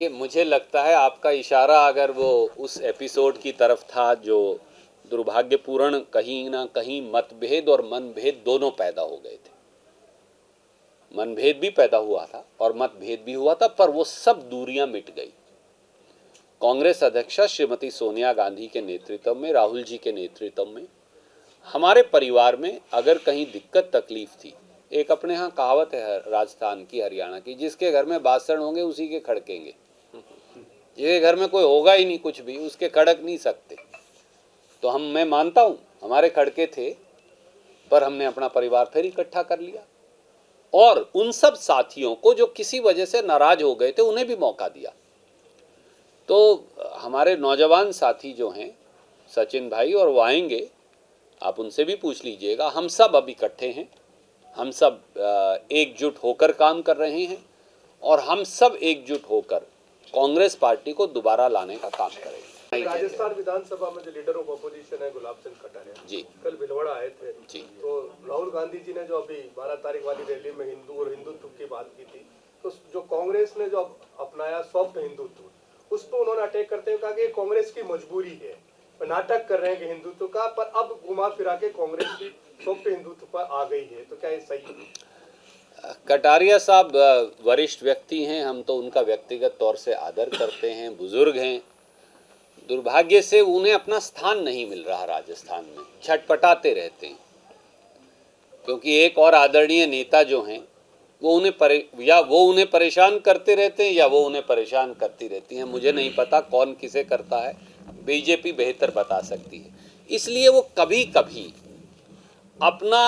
कि मुझे लगता है आपका इशारा अगर वो उस एपिसोड की तरफ था जो दुर्भाग्यपूर्ण कहीं ना कहीं मतभेद और मनभेद दोनों पैदा हो गए थे। मनभेद भी पैदा हुआ था और मतभेद भी हुआ था, पर वो सब दूरियां मिट गई। कांग्रेस अध्यक्षा श्रीमती सोनिया गांधी के नेतृत्व में, राहुल जी के नेतृत्व में, हमारे परिवार में अगर कहीं दिक्कत तकलीफ थी, एक अपने यहाँ कहावत है राजस्थान की, हरियाणा की, जिसके घर में बासण होंगे उसी के खड़केंगे। जिसके घर में कोई होगा ही नहीं कुछ भी, उसके खड़क नहीं सकते। तो मैं मानता हूँ हमारे खड़के थे, पर हमने अपना परिवार फिर इकट्ठा कर लिया और उन सब साथियों को जो किसी वजह से नाराज हो गए थे उन्हें भी मौका दिया। तो हमारे नौजवान साथी जो हैं, सचिन भाई, और वो आएंगे, आप उनसे भी पूछ लीजिएगा, हम सब अब इकट्ठे हैं, हम सब एकजुट होकर काम कर रहे हैं और हम सब एकजुट होकर कांग्रेस पार्टी को दोबारा लाने का काम करेंगे। राजस्थान विधानसभा में जो लीडर ऑफ अपोजिशन है गुलाब चंद कटारिया जी कल भिलवाड़ा आए थे जी। तो राहुल गांधी जी ने जो अभी 12 तारीख वाली रैली में हिंदू और हिंदुत्व की बात की थी, तो जो कांग्रेस ने जो अपनाया सॉफ्ट हिंदुत्व, उस पर उन्होंने अटैक करते हुए कहा कि कांग्रेस की मजबूरी है, नाटक कर रहे हैं कि हिंदुत्व का, पर अब घुमा फिरा के कांग्रेस की सॉफ्ट हिंदुत्व पर आ गई है। तो क्या ये सही है? कटारिया साहब वरिष्ठ व्यक्ति हैं, हम तो उनका व्यक्तिगत तौर से आदर करते हैं, बुजुर्ग हैं। दुर्भाग्य से उन्हें अपना स्थान नहीं मिल रहा राजस्थान में, छटपटाते रहते हैं, क्योंकि एक और आदरणीय नेता जो हैं वो उन्हें परेशान करते रहते हैं या वो उन्हें परेशान करती रहती हैं। मुझे नहीं पता कौन किसे करता है, बीजेपी बेहतर बता सकती है। इसलिए वो कभी कभी अपना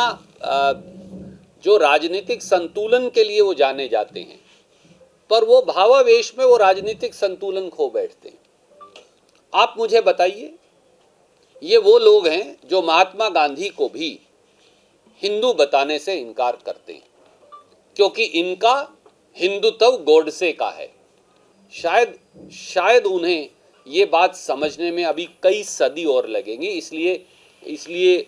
जो राजनीतिक संतुलन के लिए वो जाने जाते हैं, पर वो भावावेश में वो राजनीतिक संतुलन खो बैठते हैं। आप मुझे बताइए, ये वो लोग हैं जो महात्मा गांधी को भी हिंदू बताने से इनकार करते हैं, क्योंकि इनका हिंदुत्व गोडसे का है। शायद उन्हें ये बात समझने में अभी कई सदी और लगेंगी। इसलिए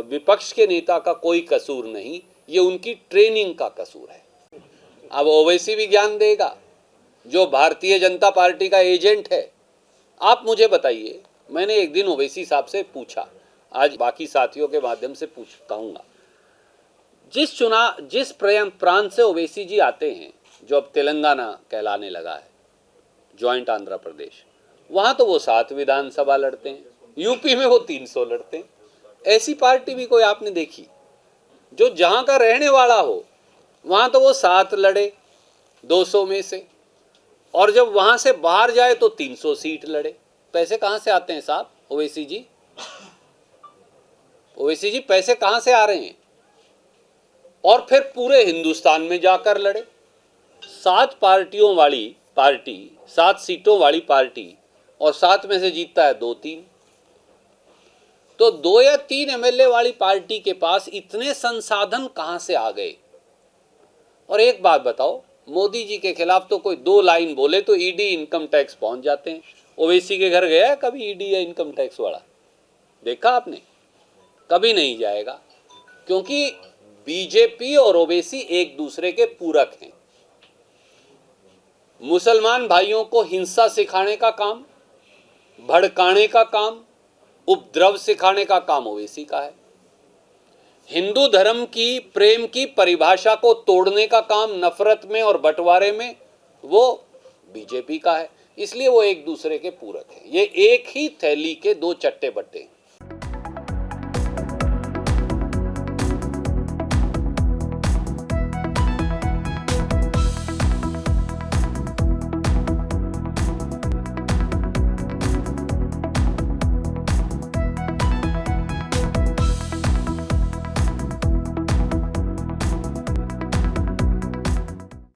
विपक्ष के नेता का कोई कसूर नहीं, ये उनकी ट्रेनिंग का कसूर है। अब ओवैसी भी ज्ञान देगा, जो भारतीय जनता पार्टी का एजेंट है। आप मुझे बताइए, मैंने एक दिन ओवैसी साहब से पूछा, आज बाकी साथियों के माध्यम से कहूँगा, जिस प्रांत से ओवैसी जी आते हैं, जो अब तेलंगाना कहलाने लगा है, ज्वाइंट आंध्र प्रदेश, वहाँ तो वो 7 विधानसभा लड़ते हैं, यूपी में वो 300 लड़ते हैं। ऐसी पार्टी भी कोई आपने देखी? जो जहाँ का रहने वाला हो वहाँ तो वो 7 लड़े 200 में से, और जब वहाँ से बाहर जाए तो 300 सीट लड़े। पैसे कहाँ से आते हैं साहब? ओवैसी जी, पैसे कहाँ से आ रहे हैं? और फिर पूरे हिंदुस्तान में जाकर लड़े। 7 पार्टियों वाली पार्टी, 7 सीटों वाली पार्टी, और 7 में से जीतता है 2-3। तो 2 या 3 एमएलए वाली पार्टी के पास इतने संसाधन कहाँ से आ गए? और एक बात बताओ, मोदी जी के खिलाफ तो कोई 2 लाइन बोले तो ईडी, इनकम टैक्स पहुंच जाते हैं। ओवैसी के घर गया है कभी ईडी या इनकम टैक्स वाला? देखा आपने? कभी नहीं जाएगा, क्योंकि बीजेपी और ओवैसी एक दूसरे के पूरक हैं। मुसलमान भाइयों को हिंसा सिखाने का काम, भड़काने का काम, उपद्रव सिखाने का काम ओवैसी का है। हिंदू धर्म की, प्रेम की परिभाषा को तोड़ने का काम नफरत में और बंटवारे में वो बीजेपी का है। इसलिए वो एक दूसरे के पूरक हैं। ये एक ही थैली के 2 चट्टे बट्टे हैं।